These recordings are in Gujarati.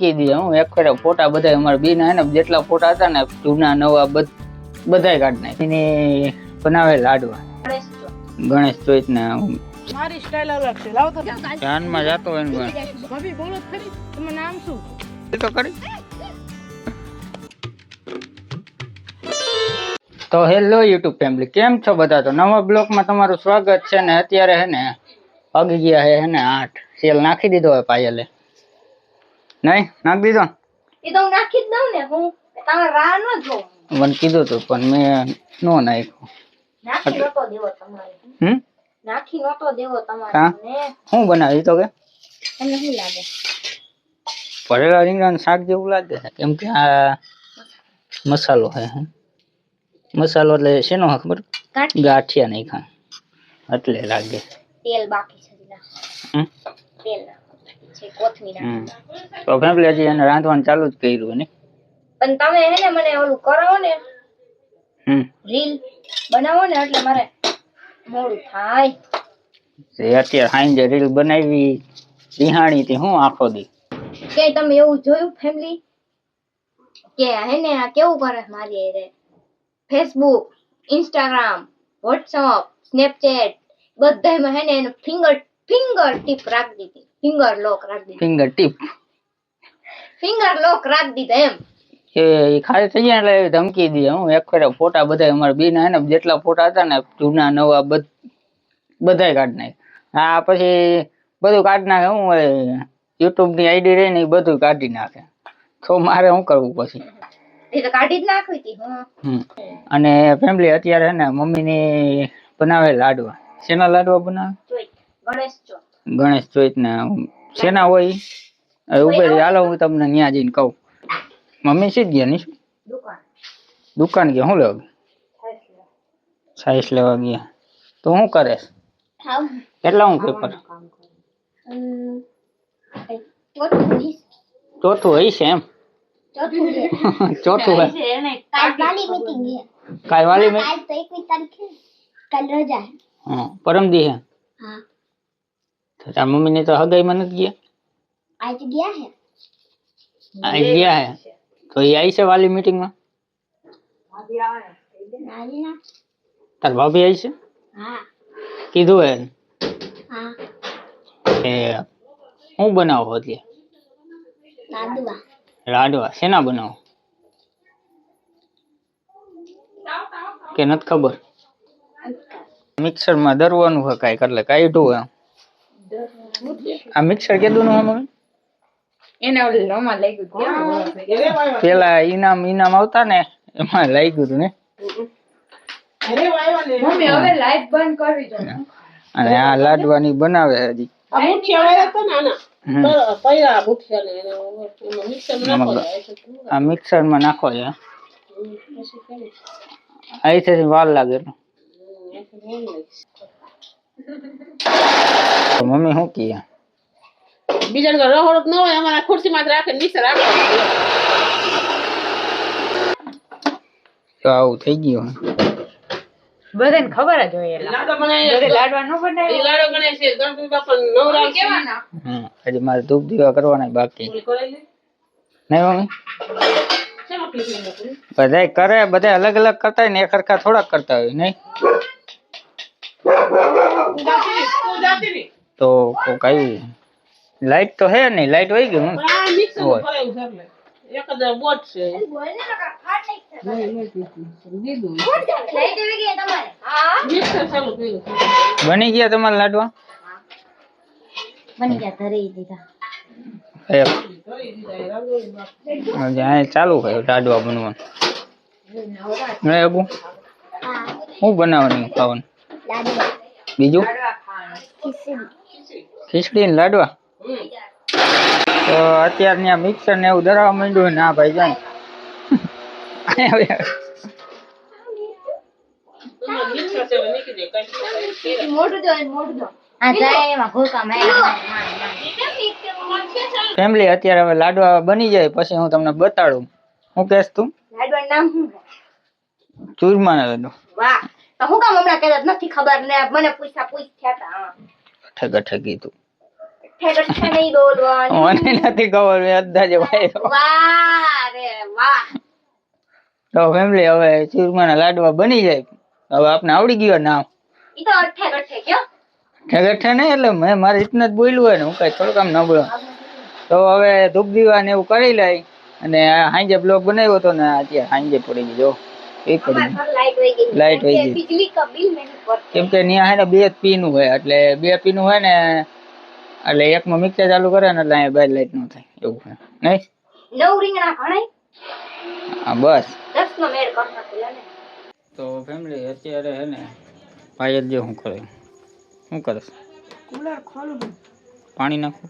ધમકી દી હું એક ફેરે ફોટા બધા અમારા બીના હે ને જેટલા ફોટા હતા ને જૂના નવા બધાય કાઢ નાખી એની બનાવે લાડવા ગણેશ ચોથ ને મારી સ્ટાઈલ અલગ છે. લાવો તો ધ્યાનમાં જાતો હોય ને ભાભી બોલો તો ખરી, તમારું નામ શું? એ તો કરી તો હેલો યુટ્યુબ ફેમિલી, કેમ છો બધા? તો નવા બ્લોગમાં તમારું સ્વાગત છે ને અત્યારે હે ને વાગી ગયા હે ને 8 સેલ નાખી દીધો હોય પાયલે. નહીં નાખી દીધો? એ તો હું નાખી જ દઉં ને, હું તમે રાહ ન જો. મને કીધું તું પણ મેં નો નાખ્યું. નાખી નતો દેવો તમારે. નાખી નતો દેવો તમારે. હા? ને શું બનાવી તો કે તમને શું લાગે? ભરેલા રીંગણાનું શાક જેવું લાગે છે કેમ કે આ મસાલો છે. મસાલો એટલે શેનો ખબર? ગાંઠિયા નહીં ખા એટલે લાગે. તેલ બાકી છે હમ? તેલ છે કોથમીર તો ફેમિલી હજી એને રાંધવાનું ચાલુ જ કર્યું ને. પણ તમે હે ને મને ઓલું કરાવો ને રીલ બનાવો ને એટલે મારે મોડું થાય. અત્યારે સાંજે રીલ બનાવી રિહાણી થી હું આખો દી કે તમે એવું જોયું ફેમિલી કે હે ને આ કેવું કરે મારી રે ફેસબુક, ઇન્સ્ટાગ્રામ, વોટ્સઅપ, સ્નેપચેટ બધાયમાં હે ને એને ફિંગર ટીપ રાખી દીધી. ફિંગર લોક રાખી દીધી. ફિંગર લોક રાખી દીધા એમ. એ ખાલી થઈ જાય એટલે ધમકી દી હું એક ફેરે ફોટા બધા અમારા બીના હે ને જેટલા ફોટા હતા ને જૂના નવા બધાય કાઢ નાખે. હા પછી બધું કાઢી નાખે. હું યુટ્યુબ ની આઈડી રહી ને એ બધું કાઢી નાખે. તો મારે શું કરવું પછી? એ તો કાઢી જ નાખવી હતી. અને ફેમિલી અત્યારે હે ને મમ્મી ની બનાવે લાડવા. શેના લાડવા બનાવે? ગણેશ ચોથ ને શેના હોય ઉભે હાલો હું તમને ન્યા જઈને કહું. મમ્મી શી ગયા ની દુકાન ગયા? શું લેવા? સાઈઝ લેવા ગયા. તો શું કરે? કેટલા હું પેપર? ચોથું હઈ છે એમ? ચોથું હે કાઈ વાલી મે પરમ દી હે. તારા મમ્મી ને તો હગાઈ માં નથી ગયા? આજ ગયા હે તો એ આવી છે વાલી મીટિંગ માં? તાર ભાભી આવી છે? કીધું હે હું બનાવો અત્યારે? લાડવા શેના બનાવો કે નથી ખબર? મિક્સર માં દરવાનું હોય કાંઈક એટલે કાઢ્યું એમ. આ મિક્સર કેદું નું મમ્મી? એને ઓલી રોમાં લાગ્યું હતું. પેલા ઈનામ આવતા ને એમાં લાગ્યું હતું ને. મમ્મી હવે લાઈટ બંધ કરવી દો. અને આ લાડવાની બનાવે હજી. આ મુઠિયા વાળા હતા ને આના તો પૈરા મુઠિયા ને એમાં મિક્સર માં નાખો. આ મિક્સર માં નાખો છે. અહીંથી વાર લાગે તો મમ્મી શું કહે? બીજા તો રહોડ ન હોય અમારા ખુરશી માં રાખે મિક્સર રાખો તો આવું થઈ ગયું. બધાને ખબર જ હોય લાડવા બનાવે. લાડવા નો બનાવે. એ લાડવા બનાવે છે ગણપતિ બાપા નવરાવ કેવાના. હજી મારે ધૂપ દીવા કરવાના બાકી નહીં મમ્મી. બધાય કરે, બધા અલગ અલગ કરતા હોય ને એક હરખા થોડાક કરતા હોય નહીં. તો કોક આવ્યું. લાઈટ તો હે નહીં, લાઈટ વહી ગઈ. બની ગયા તમારા લાડવા? બની ગયા ધરી દીધા. ચાલુ હોય લાડવા બનવાનું. શું બનાવવાનું ખાવાનું? બીજું ખીચડી ને લાડવા. તો અત્યારે ત્યાં મિક્સર ને એવું ધરાવવા માંડ્યું. ના ભાઈ જાય ફેમિલી. અત્યારે હવે લાડવા બની જાય પછી હું તમને બતાડું. હું કહેશ તું? લાડવાનું નામ શું છે? ચૂરમા ના લાડુ. વાહ, તો હું કામ હમણાં કહેતા નથી ખબર ને મને પૂછ્યા હતા. ઠગા ઠગી તું ગઠ્ઠે નહીં દોડવાનું. મને નથી ખબર, મેં અંદાજે વાયરો. વાહ રે વાહ. તો ફેમિલી હવે ચૂરમાના લાડવા બની જાય. હવે આપણે આવડી ગયું નામ ઈ તો અઠ્ઠે ગઠ્ઠે કયો. ઠેગઠે નહીં, એટલે મેં મારી રીતના જ બોલ્યું હોય ને, હું કઈ થોડું કામ ન બોલું. તો હવે ધૂપ દીવા ને એવું કરી લઈ અને સાંજે બ્લોગ બનાવ્યો હતો ને અત્યારે સાંજે પડી ગઈ જો એ પડી ગઈ લાઈટ વહી ગઈ. बिजली का बिल नहीं भरते. કેમ કે ત્યાં હે ને 2 પીનું હોય એટલે 2 પીનું હોય ને એટલે એકમાં મિક્સર ચાલુ કરે ને એટલે અહીંયા બહાર લાઈટ ન થાય એવું છે નહીં. 9 રીંગણા ઘણાય. હા બસ. 10 નો મેળ કરતા પેલા ને. તો ફેમિલી અત્યારે હે ને ભાઈ જ શું કરે, શું કરે? કુલર ખોલું. પાણી નાખું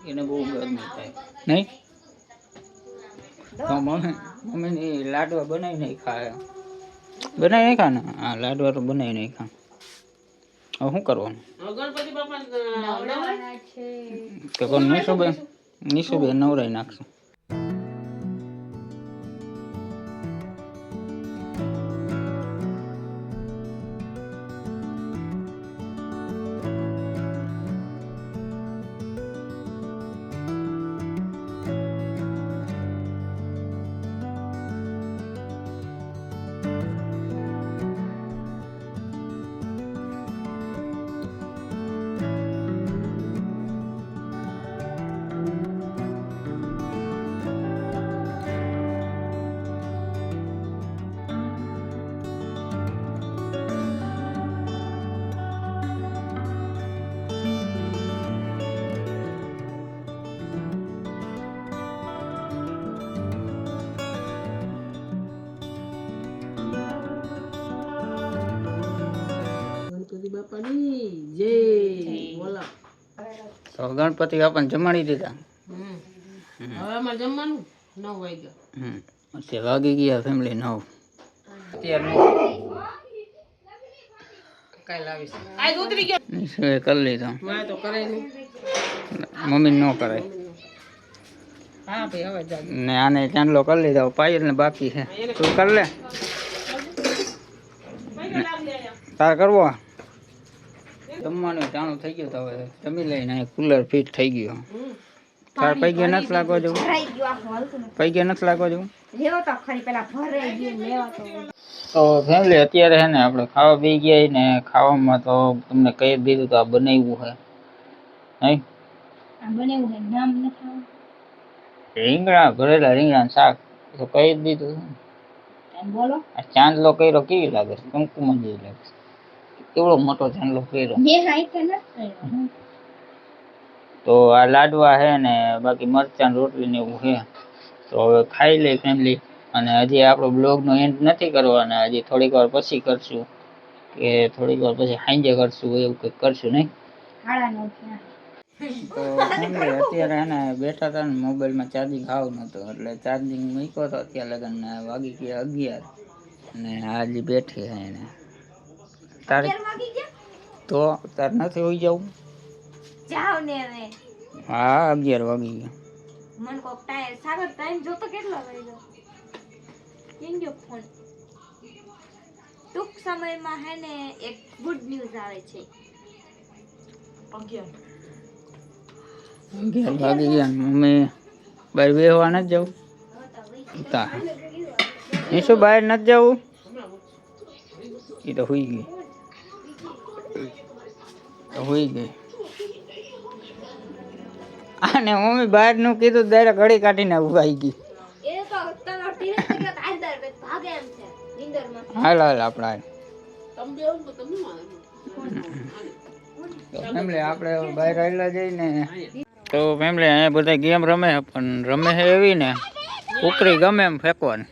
એને બહુ ગરમી થાય નહીં. તો મમ્મીની લાડવા બનાવી નહીં ખાય, બનાવી નહીં ખા ને. હા લાડવા તો બનાવી નહીં ખા. હવે શું કરવાનું? ગણપતિ બાપા તો કોણ નિશુબેન નવરાઈ નાખશું. ગણપતિ બાપાની જય બોલા. તો ગણપતિ બાપાને જમાડી દીધા. હવે અમારે જમવાનું 9 વાગ્યા. અત્યારે વાગી ગયા ફેમિલી 9. અત્યારે કાઈ લાવીશ આજ ઉતરી ગયો. નિશુએ કરી લીધો. મારે તો કરાય નહીં. મમ્મી ન કરાય હા ભાઈ હવે જા. ને આને ચાંદલો કરી લીધો. પાયલ ને બાકી છે, તું કર લે. તાર કરવો જમવાનું ચાણું થઈ ગયું. તો હવે જમી લઈને કુલર ફિટ થઈ ગયું. તાર પૈગે નથી લાગવા જવું, ભરાઈ ગયું આખું હાલતું નથી. પૈગે નથી લાગવા જવું. લેવો તો ખરી પેલા ભરાઈ ગયું લેવા તો. તો ફેમિલી અત્યારે છે ને આપણે ખાવા બેસી ગયા ને ખાવામાં તો તમને કહી જ દીધું તો આ બનાવ્યું છે નહીં. આ બનેવું છે નામ નથી. રીંગણા ભરેલા રીંગણા શાક તો કહી જ દીધું. એમ બોલો. આ ચાંદલો કર્યો કેવી લાગે છે? કંકુમાં જેવી લાગે છે. કેવડો મોટો ચાંદલો કર્યો. બે હાઈ કે ન તો આ લાડવા છે ને બાકી મરચાં રોટલી ને એવું છે. તો હવે ખાઈ લઈ ફેમિલી. અને હજી આપણો બ્લોગનો એન્ડ નથી કરવાનો, હજી થોડીક વાર પછી કરશું કે થોડીક વાર પછી સાંજે કરશું એવું કંઈક કરશું નહીં. તો ફેમિલી અત્યારે એને બેઠા હતા ને મોબાઈલમાં ચાર્જિંગ આવ નહોતું એટલે ચાર્જિંગ મૂક્યો હતો અત્યારે લગન ને વાગી ગયા 11 ને આજે બેઠી છે એને. તારે તો તાર નથી હોઈ જવું? જાવ ને હવે. હા 11 વાગી ગયા. મન કોક ટાઈમ સાગર ટાઈમ જોતો કેટલો વાગ્યો? કેમ ગયો ફોન? ટૂંક સમયમાં હે ને એક ગુડ ન્યૂઝ આવે છે. 11 વાગી ગયા. મમ્મી બહાર બેહવા નથી જવું? તા એ શું બહાર નથી જવું? એ તો હુઈ ગઈ. આને મમ્મી બહાર નું કીધું ડાયરેક્ટ ઘડી કાઢીને ઉભાઈ ગઈ. એ તો તમાર ધીરે ધીરે આદર ભાગે એમ છે નિંદરમાં. હાલ આપણે તમે બેહો ને તમે મારે. તો ફેમિલી આપણે બહાર આવેલા જઈને તો ફેમિલી અહીંયા બધા ગેમ રમે પણ રમે છે એવી ને કુકરી ગમે એમ ફેંકવાની.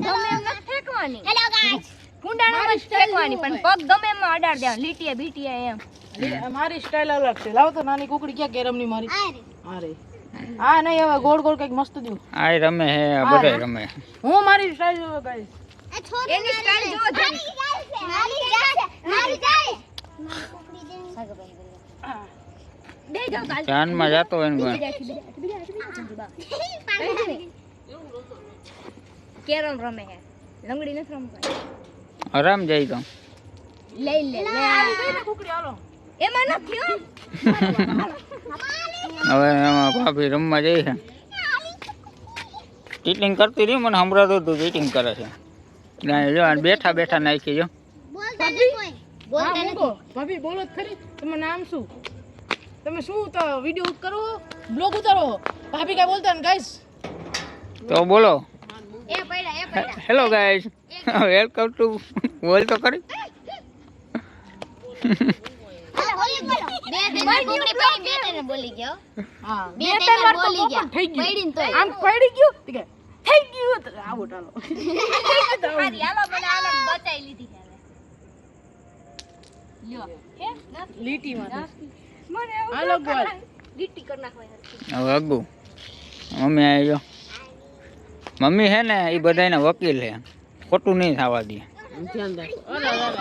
ગમે એમ નથી ફેંકવાની. Hello guys. કુંડાણામાં જ ફેંકવાની પણ પગ ગમે એમાં અડાડ દેવાનું લીટીએ બીટીએ એમ. મારી સ્ટાઈલ અલગ છે. લાવ તો નાની કુકડી ક્યાં કેરમની મારી. અરે હા નહીં હવે ગોળ ગોળ કઈક મસ્ત દઉં. આ રમે હે બધા રમે. હું મારી સ્ટાઈલ જોવો ગાઈસ. એની સ્ટાઈલ જો દે જાવ કાલ ચાંદમાં જાતો હોય ને કોઈ. કેરમ રમે હે લંગડી નથી રમતા. આરામ જાય તો લઈ લે કુકડી હાલો. એમાં નથી હો. હવે એમાં ભાભી રમવા જઈ છે. ચીટિંગ કરતી રહી, મને સંભળાતું હતું ચીટિંગ કરે છે. જો આ બેઠા બેઠા નાખી જો. હા મૂકો ભાભી બોલો જ ખરી. તમારું નામ શું? તમે શું તો વિડિયો કરો, બ્લોગ ઉતારો? ભાભી કાંઈ બોલતા ને ગાઈસ? તો બોલો. એ પડ્યા હેલો ગાઈસ, વેલકમ ટુ. બોલ તો ખરી. બોલી ગયો. હા બે ત્રણ વાર બોલી ગયા. થઈ ગયું. પડીને તોય. આમ પડી ગયું તો કે થઈ ગયું તો આવો ચાલો. હારી હાલો મને આને બચાઈ લીધી છે હવે. લ્યો હે લીટીમાં મને હાલો બોલ. લીટી કર નાખવા. હવે અગુ મમ્મી આવી જો. મમ્મી છે ને એ બધાને વકીલ છે, ખોટું નહીં થવા દે.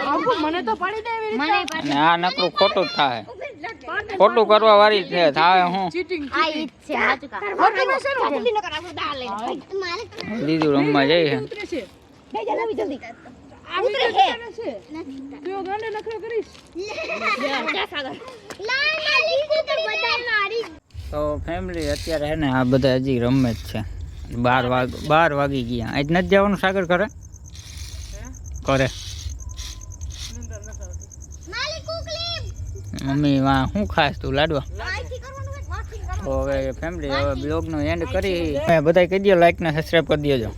આવું મને તો પડી દે એવી રીતે. અને આ નકરું ખોટું જ થાય. ખોટું કરવા વાળી છે, થાય હું ચીટિંગ આ ઈ જ છે હાચું કા. ખોટું ન છે ને જલ્દી ન કર આપણું દાળ લઈને. દીદી રમવા જાય છે. ઉતરે છે. બે જલ્દી જલ્દી. આ ઉતરે છે. તું ગાંડે નખરો કરીશ. તો ફેમિલી અત્યારે છે ને આ બધા હજી રમે જ છે. 12 વાગી ગયા. આજ નથી જવાનું સાગર કરે કરે. મમ્મી વાં શું ખાસ તું લાડવા? તો હવે ફેમિલી હવે બ્લોગનો એન્ડ કરી બધા કહી દો, લાઈક ને સબસ્ક્રાઈબ કરી દેજો.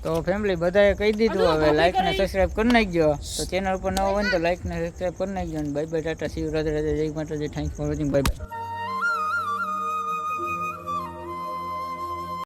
તો ફેમિલી બધાએ કહી દીધું, હવે લાઈક ને સબસ્ક્રાઈબ કરી નાખજો. તો ચેનલ પર નવો હોય ને તો લાઈક ને સબસ્ક્રાઈબ કરી નાખજો. Bye bye, Tata, C you, Radhe Radhe, જય માતાજી, thanks for watching, bye bye.